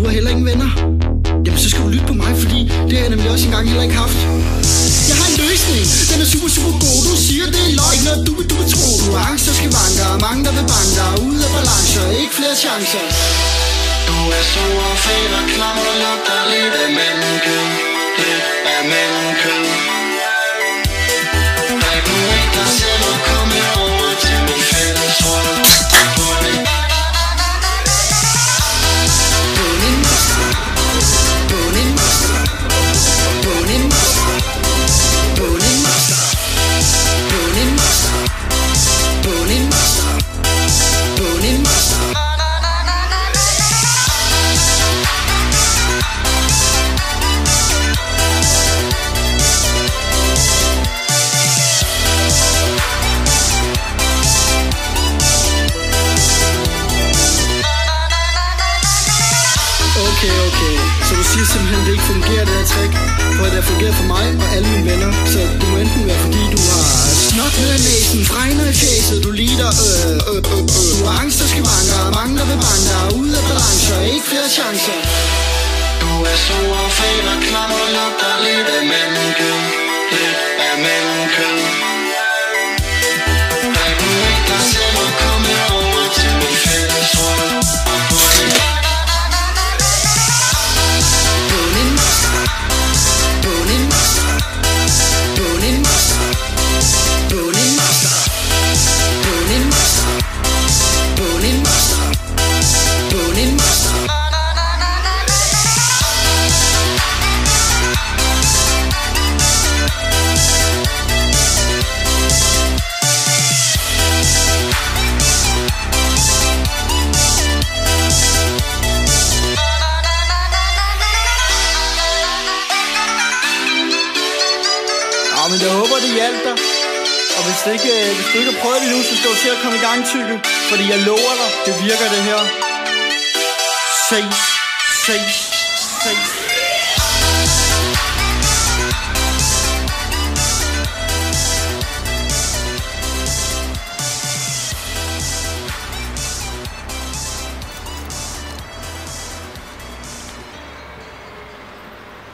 du har heller ingen venner? Jamen så skal du lytte på mig, fordi det har jeg nemlig også engang heller ikke haft. Jeg har en løsning, den er super super god. Du siger det er løgn, og du vil tro. Du har angst og skavanker, mange der vil banke dig. Ude af balancer, ikke flere chancer. Du er stor og fed og klam og lugter lidt af menneskød. Lidt af menneskød. Bag nu ikke dig selv og komme over til min fælles hold. Okay, så du siger simpelthen, det ikke fungerer, det her trick. For det har fungeret for mig og alle mine venner. Så det må enten være, fordi du har snot ned i næsen, fregner i fjeset, du lider Du har angst og skavanker, mange der vil banke dig. Ude af balancer, ikke flere chancer. Du er stor og fed og klam og lugter lidt af menneskød. Lidt af menneskød. Bag nu ikke dig selv og komme over til min fælles hold. Men jeg håber, det hjalp dig. Og hvis du ikke har prøvet det nu, så skal du til at komme i gang, Tykke. Fordi jeg lover dig, det virker det her. Ses.